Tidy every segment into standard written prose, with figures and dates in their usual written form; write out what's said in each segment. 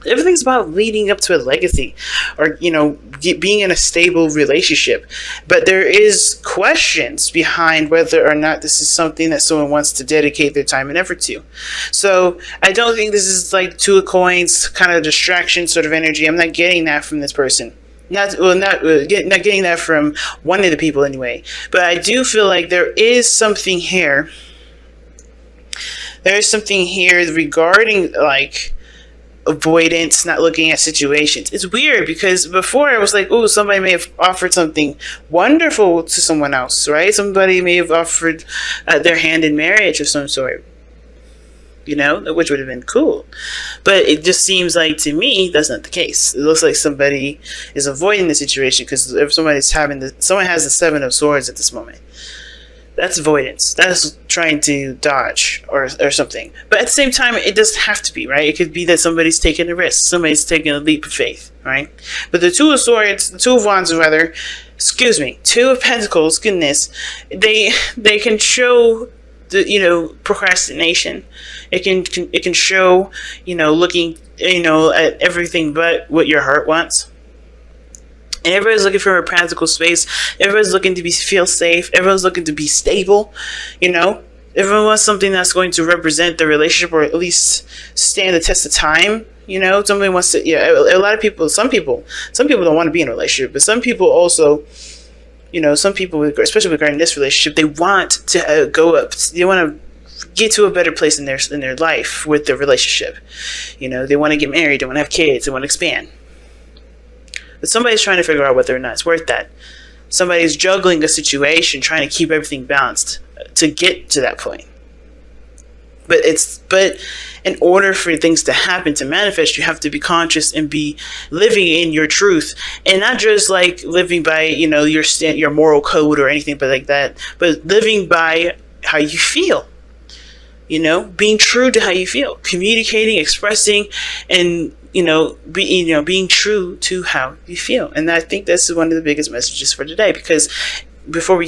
Everything's about leading up to a legacy, or being in a stable relationship. But there is questions behind whether or not this is something that someone wants to dedicate their time and effort to. So I don't think this is like two of coins kind of distraction sort of energy. I'm not getting that from this person. Not getting that from one of the people anyway. But I do feel like there is something here. There is something here regarding like avoidance, not looking at situations. It's weird because before I was like, oh, somebody may have offered something wonderful to someone else, right? Somebody may have offered their hand in marriage of some sort, which would have been cool. But it just seems like, to me, that's not the case. It looks like somebody is avoiding the situation because if someone has the Seven of Swords at this moment. That's avoidance. That's trying to dodge or something. But at the same time, it doesn't have to be, right? It could be that somebody's taking a risk. Somebody's taking a leap of faith, right? But the Two of Swords, the Two of Wands, rather, Two of Pentacles, goodness, they can show the, procrastination. It can show, looking, at everything but what your heart wants. And everybody's looking for a practical space. Everybody's looking to feel safe. Everyone's looking to be stable. Everyone wants something that's going to represent the relationship, or at least stand the test of time. Somebody wants to. A lot of people. Some people don't want to be in a relationship, but some people also. Some people, especially regarding this relationship, they want to go up. They want to get to a better place in their life with their relationship. They want to get married. They want to have kids. They want to expand. But somebody's trying to figure out whether or not it's worth that. Somebody's juggling a situation, trying to keep everything balanced to get to that point. But in order for things to happen, to manifest, you have to be conscious and be living in your truth, and not just like living by your moral code or anything, but like that. But living by how you feel. Being true to how you feel, communicating, expressing, and being true to how you feel. And I think that's one of the biggest messages for today, because before we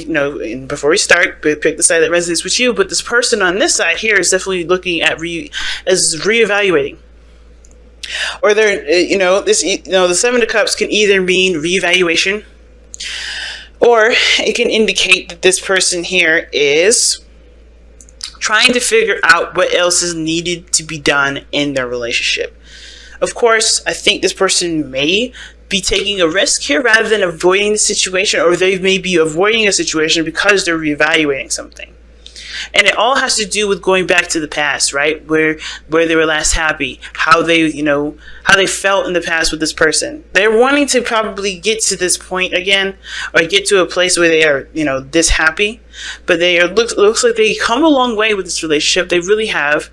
start, pick the side that resonates with you. But this person on this side here is definitely looking at reevaluating, or they're the Seven of Cups can either mean reevaluation, or it can indicate that this person here is trying to figure out what else is needed to be done in their relationship. Of course, I think this person may be taking a risk here rather than avoiding the situation, or they may be avoiding a situation because they're reevaluating something. And it all has to do with going back to the past, right? Where they were last happy, how they felt in the past with this person. They're wanting to probably get to this point again, or get to a place where they are, this happy. But looks like they come a long way with this relationship. They really have.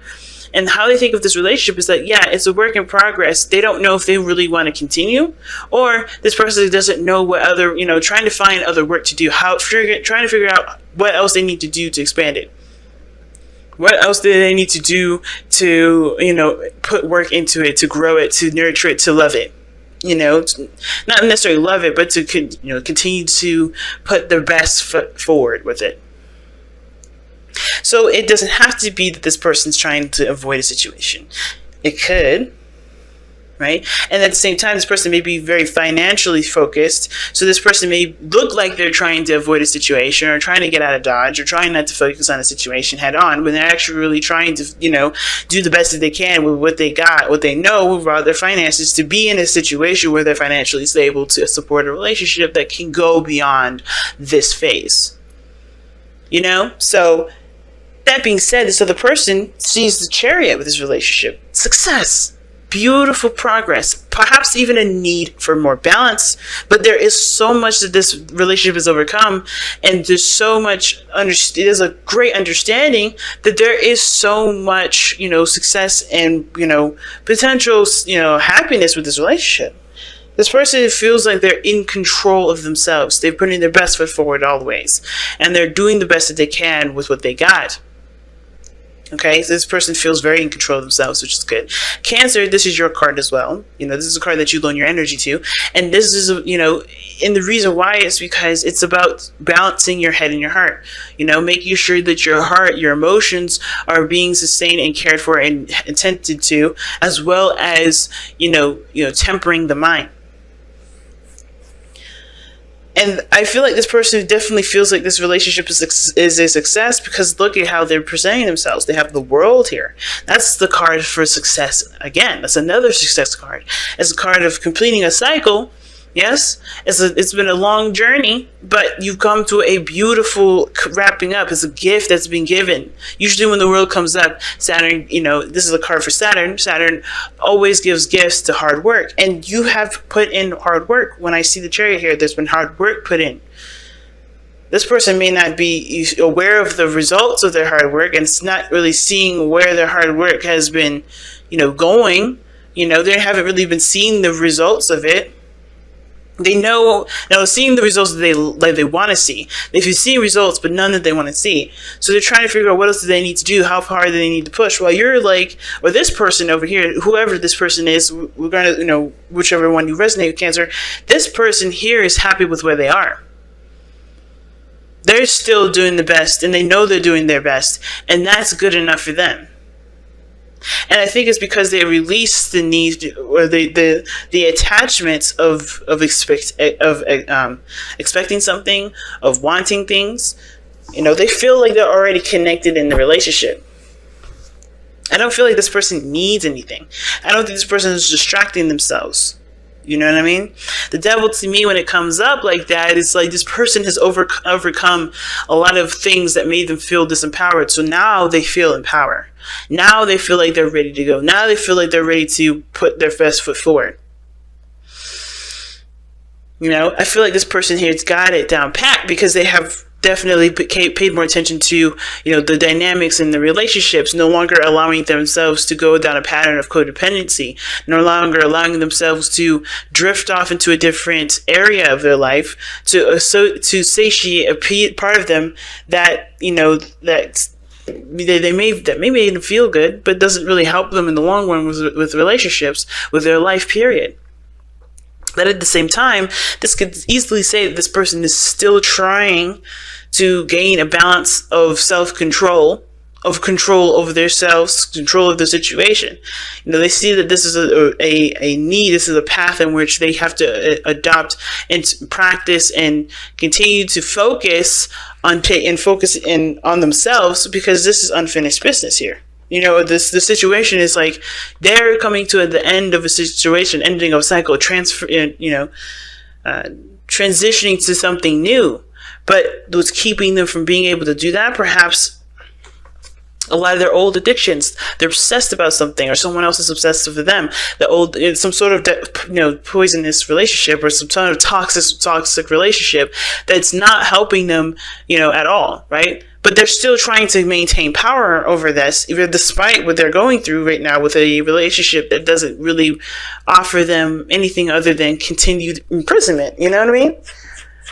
And how they think of this relationship is that, yeah, it's a work in progress. They don't know if they really want to continue, or this person doesn't know what other, trying to find other work to do, trying to figure out what else they need to do to expand it. What else do they need to do to, put work into it, to grow it, to nurture it, to love it? Not necessarily love it, but to, continue to put their best foot forward with it. So it doesn't have to be that this person's trying to avoid a situation. It could, right? And at the same time, this person may be very financially focused. So this person may look like they're trying to avoid a situation, or trying to get out of dodge, or trying not to focus on a situation head on, when they're actually really trying to, do the best that they can with what they got, what they know about their finances, to be in a situation where they're financially stable to support a relationship that can go beyond this phase. So that being said, so the person sees the Chariot with this relationship. Success. Beautiful progress. Perhaps even a need for more balance. But there is so much that this relationship has overcome. And there's so much, there's a great understanding that there is so much, success and, potential, happiness with this relationship. This person feels like they're in control of themselves. They're putting their best foot forward always. And they're doing the best that they can with what they got. Okay, so this person feels very in control of themselves, which is good. Cancer, this is your card as well. This is a card that you loan your energy to. And this is, and the reason why is because it's about balancing your head and your heart. Making sure that your heart, your emotions are being sustained and cared for and attended to, as well as, tempering the mind. And I feel like this person definitely feels like this relationship is a success, because look at how they're presenting themselves. They have the world here. That's the card for success. Again, that's another success card. It's a card of completing a cycle. Yes, it's been a long journey, but you've come to a beautiful wrapping up. It's a gift that's been given. Usually when the world comes up, Saturn, this is a card for Saturn. Saturn always gives gifts to hard work. And you have put in hard work. When I see the Chariot here, there's been hard work put in. This person may not be aware of the results of their hard work, and it's not really seeing where their hard work has been, going. They haven't really been seeing the results of it. They know, seeing the results that they want to see. If you see results, but none that they want to see. So they're trying to figure out what else do they need to do, how far do they need to push. While you're like, or this person over here, whoever this person is, we're going to, whichever one you resonate with, Cancer, this person here is happy with where they are. They're still doing the best, and they know they're doing their best, and that's good enough for them. And I think it's because they release the need or the attachments of expecting something, of wanting things. They feel like they're already connected in the relationship. I don't feel like this person needs anything. I don't think this person is distracting themselves. You know what I mean? The Devil, to me, when it comes up like that, it's like this person has overcome a lot of things that made them feel disempowered. So now they feel empowered. Now they feel like they're ready to go. Now they feel like they're ready to put their best foot forward. I feel like this person here's got it down pat, because they have definitely paid more attention to, the dynamics in the relationships, no longer allowing themselves to go down a pattern of codependency, no longer allowing themselves to drift off into a different area of their life, to satiate a part of them that, that may make them feel good, but doesn't really help them in the long run with relationships, with their life period. But at the same time, this could easily say that this person is still trying to gain a balance of self-control, of control over their selves, control of the situation. They see that this is a need, this is a path in which they have to adopt and practice and continue to focus on on themselves, because this is unfinished business here. The situation is like they're coming to the end of a situation, ending of a cycle, transitioning to something new. But what's keeping them from being able to do that, perhaps a lot of their old addictions. They're obsessed about something, or someone else is obsessed with them. Some sort of poisonous relationship, or some sort of toxic relationship that's not helping them, at all, right? But they're still trying to maintain power over this, even despite what they're going through right now with a relationship that doesn't really offer them anything other than continued imprisonment. You know what I mean?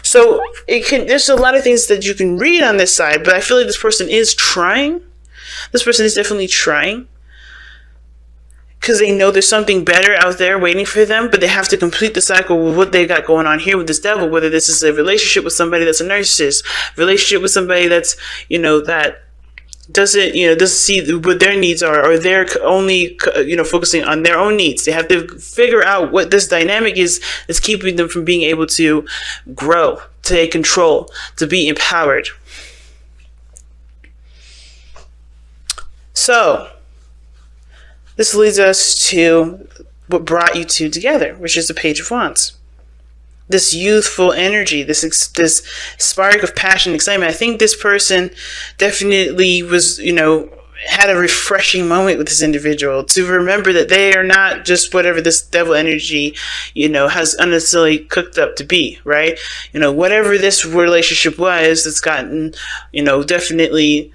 So there's a lot of things that you can read on this side, but I feel like this person is trying. This person is definitely trying, because they know there's something better out there waiting for them, but they have to complete the cycle with what they got going on here with this Devil, whether this is a relationship with somebody that's a narcissist, relationship with somebody that's, that doesn't see what their needs are, or they're only, focusing on their own needs. They have to figure out what this dynamic is that's keeping them from being able to grow, to take control, to be empowered. So, this leads us to what brought you two together, which is the Page of Wands. This youthful energy, this spark of passion, excitement. I think this person definitely was, had a refreshing moment with this individual, to remember that they are not just whatever this Devil energy, has unnecessarily cooked up to be, right? Whatever this relationship was that's gotten, definitely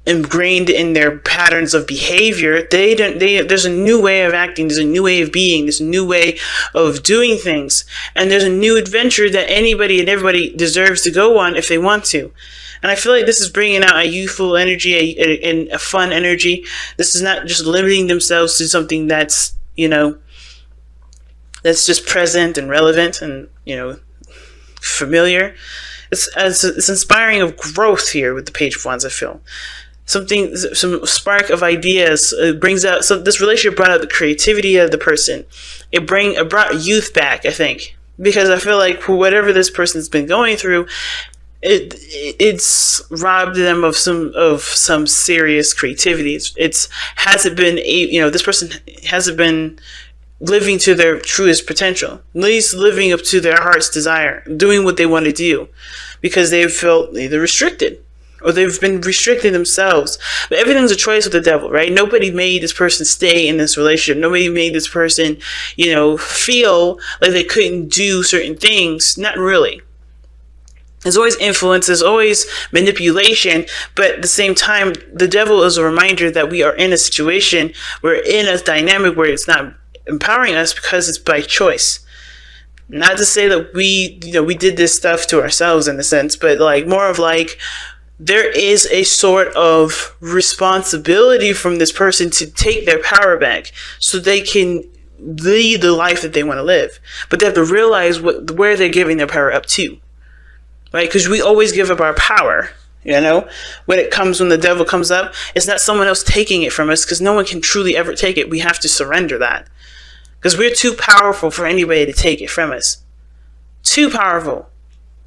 ingrained in their patterns of behavior. There's a new way of acting, there's a new way of being, there's a new way of doing things, and there's a new adventure that anybody and everybody deserves to go on if they want to. And I feel like this is bringing out a youthful energy and a fun energy. This is not just limiting themselves to something that's, that's just present and relevant and, familiar. It's inspiring of growth here with the Page of Wands, I feel. Some spark of ideas. It brings out, so this relationship brought out the creativity of the person. It brought youth back, I think. Because I feel like whatever this person's been going through, it's robbed them of some serious creativity. This person hasn't been living to their truest potential, at least living up to their heart's desire, doing what they want to do, because they felt either restricted or they've been restricting themselves. But everything's a choice with the devil, right? Nobody made this person stay in this relationship. Nobody made this person, feel like they couldn't do certain things. Not really. There's always influence, there's always manipulation, but at the same time, the devil is a reminder that we are in a situation, we're in a dynamic where it's not empowering us because it's by choice. Not to say that we did this stuff to ourselves in a sense, but more of there is a sort of responsibility from this person to take their power back so they can lead the life that they want to live. But they have to realize where they're giving their power up to, right? Because we always give up our power, when the devil comes up, it's not someone else taking it from us, because no one can truly ever take it. We have to surrender that, because we're too powerful for anybody to take it from us. Too powerful.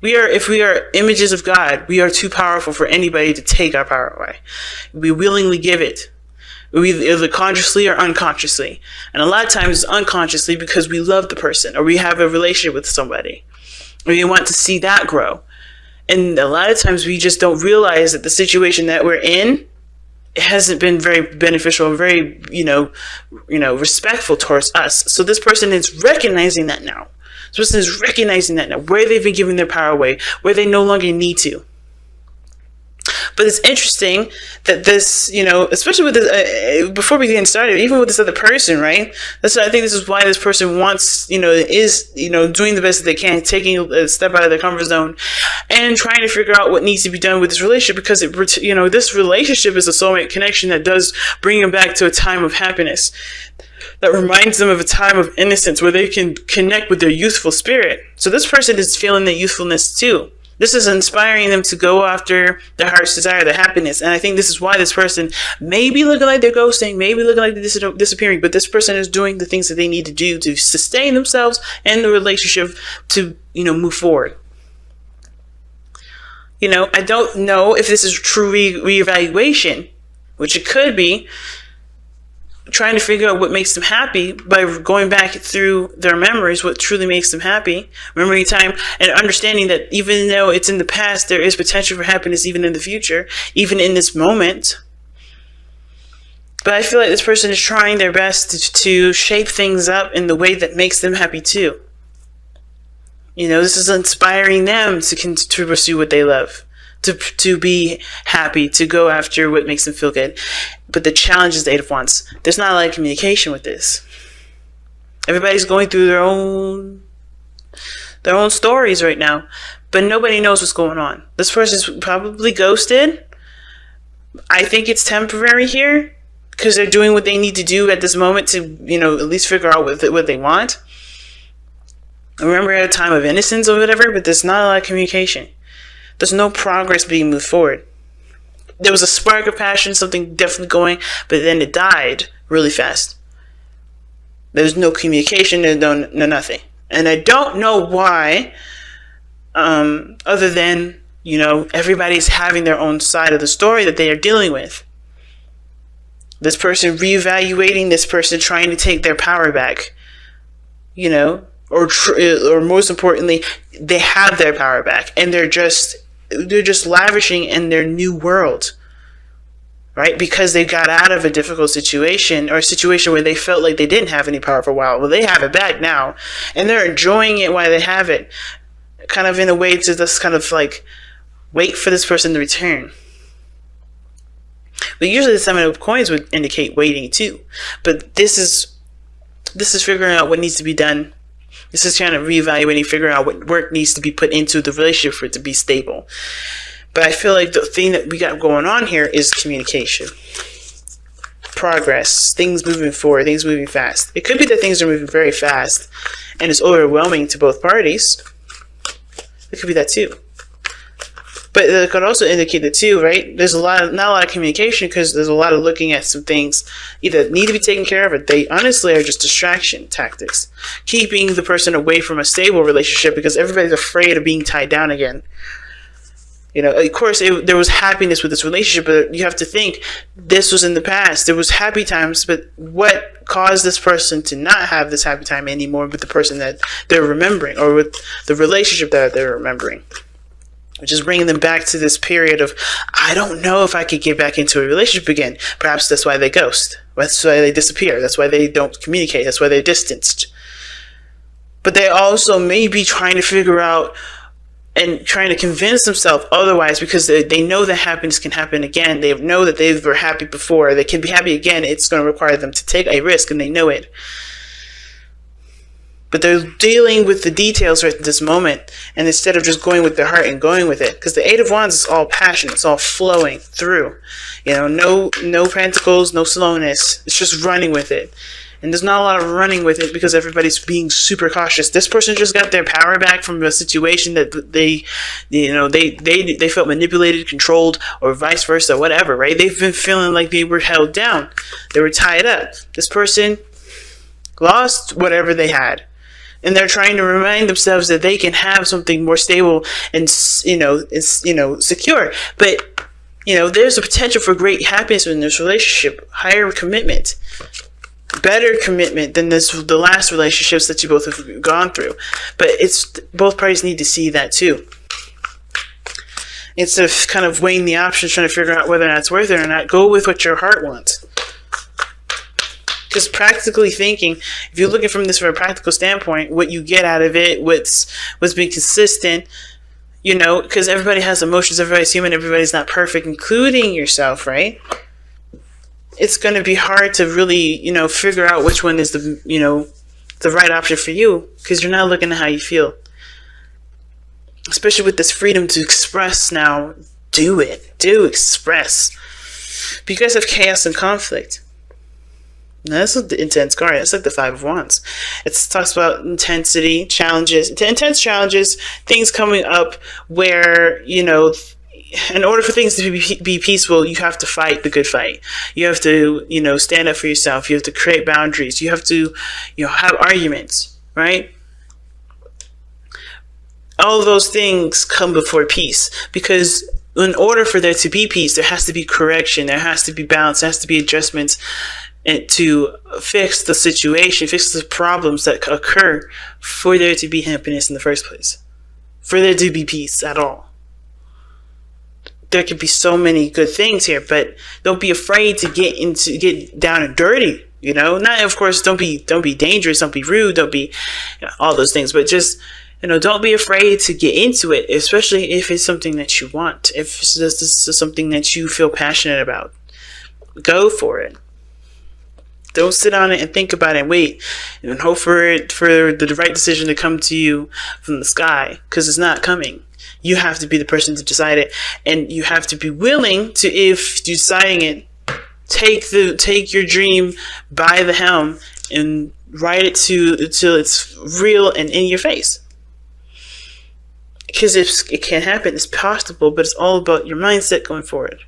If we are images of God, we are too powerful for anybody to take our power away. We willingly give it, either consciously or unconsciously. And a lot of times it's unconsciously because we love the person, or we have a relationship with somebody, or we want to see that grow. And a lot of times we just don't realize that the situation that we're in hasn't been very beneficial, very, respectful towards us. So this person is recognizing that now. This person is recognizing that now, where they've been giving their power away, where they no longer need to. But it's interesting that this, especially with this, before we get started, even with this other person, right? I think this is why this person wants, is doing the best that they can, taking a step out of their comfort zone and trying to figure out what needs to be done with this relationship, because this relationship is a soulmate connection that does bring them back to a time of happiness, that reminds them of a time of innocence where they can connect with their youthful spirit. So this person is feeling the youthfulness too. This is inspiring them to go after their heart's desire, their happiness. And I think this is why this person may be looking like they're ghosting, maybe looking like they're disappearing, but this person is doing the things that they need to do to sustain themselves and the relationship to, move forward. I don't know if this is true reevaluation, which it could be, trying to figure out what makes them happy by going back through their memories, what truly makes them happy, remembering time, and understanding that even though it's in the past, there is potential for happiness even in the future, even in this moment. But I feel like this person is trying their best to shape things up in the way that makes them happy too. This is inspiring them to pursue what they love, to be happy, to go after what makes them feel good. But the challenge is the Eight of Wands. There's not a lot of communication with this. Everybody's going through their own stories right now, but nobody knows what's going on. This person's probably ghosted. I think it's temporary here, because they're doing what they need to do at this moment to, at least figure out what they want. Remember, at a time of innocence or whatever, but there's not a lot of communication. There's no progress being moved forward. There was a spark of passion, something definitely going, but then it died really fast. There's no communication, there's no nothing. And I don't know why, other than, everybody's having their own side of the story that they are dealing with. This person reevaluating, this person trying to take their power back, or most importantly, they have their power back, and they're just lavishing in their new world, right? Because they got out of a difficult situation, or a situation where they felt like they didn't have any power for a while. Well, they have it back now, and they're enjoying it while they have it, kind of in a way to just kind of wait for this person to return. But usually the Seven of Coins would indicate waiting too. But this is figuring out what needs to be done. This is kind of reevaluating, figuring out what work needs to be put into the relationship for it to be stable. But I feel like the thing that we got going on here is communication, progress, things moving forward, things moving fast. It could be that things are moving very fast and it's overwhelming to both parties. It could be that too. But it could also indicate that too, right? There's not a lot of communication because there's a lot of looking at some things either need to be taken care of or they honestly are just distraction tactics. Keeping the person away from a stable relationship because everybody's afraid of being tied down again. You know, of course, there was happiness with this relationship, but you have to think this was in the past. There was happy times, but what caused this person to not have this happy time anymore with the person that they're remembering or with the relationship that they're remembering? Which is bringing them back to this period of, I don't know if I could get back into a relationship again. Perhaps that's why they ghost. That's why they disappear. That's why they don't communicate. That's why they're distanced. But they also may be trying to figure out and trying to convince themselves otherwise because they know that happiness can happen again. They know that they were happy before. They can be happy again. It's going to require them to take a risk, and they know it. But they're dealing with the details right at this moment, and instead of just going with their heart and going with it, because the Eight of Wands is all passion, it's all flowing through. You know, no pentacles, no slowness. It's just running with it. And there's not a lot of running with it because everybody's being super cautious. This person just got their power back from a situation that they felt manipulated, controlled, or vice versa, whatever, right? They've been feeling like they were held down. They were tied up. This person lost whatever they had. And they're trying to remind themselves that they can have something more stable and, secure. But, there's a potential for great happiness in this relationship, higher commitment, better commitment than the last relationships that you both have gone through. But both parties need to see that too. Instead of kind of weighing the options, trying to figure out whether or not it's worth it or not, go with what your heart wants. Because practically thinking, if you're looking from a practical standpoint, what you get out of it, what's being consistent, because everybody has emotions, everybody's human, everybody's not perfect, including yourself, right? It's going to be hard to really, figure out which one is the right option for you, because you're not looking at how you feel. Especially with this freedom to express now, do express. But you guys have chaos and conflict. Now, this is the intense card. It's like the Five of Wands. It talks about intensity, challenges, intense challenges, things coming up where, in order for things to be peaceful, you have to fight the good fight. You have to, stand up for yourself. You have to create boundaries. You have to, have arguments, right? All of those things come before peace, because in order for there to be peace, there has to be correction. There has to be balance. There has to be adjustments. And to fix the situation, fix the problems that occur for there to be happiness in the first place. For there to be peace at all. There could be so many good things here, but don't be afraid to get down and dirty, Not, of course, don't be dangerous, don't be rude, don't be all those things, but just, don't be afraid to get into it, especially if it's something that you want. If this is something that you feel passionate about, go for it. Don't sit on it and think about it and wait and hope for the right decision to come to you from the sky, because it's not coming. You have to be the person to decide it, and you have to be willing to, if deciding it, take your dream by the helm and ride it until it's real and in your face. Because if it can happen, it's possible, but it's all about your mindset going forward.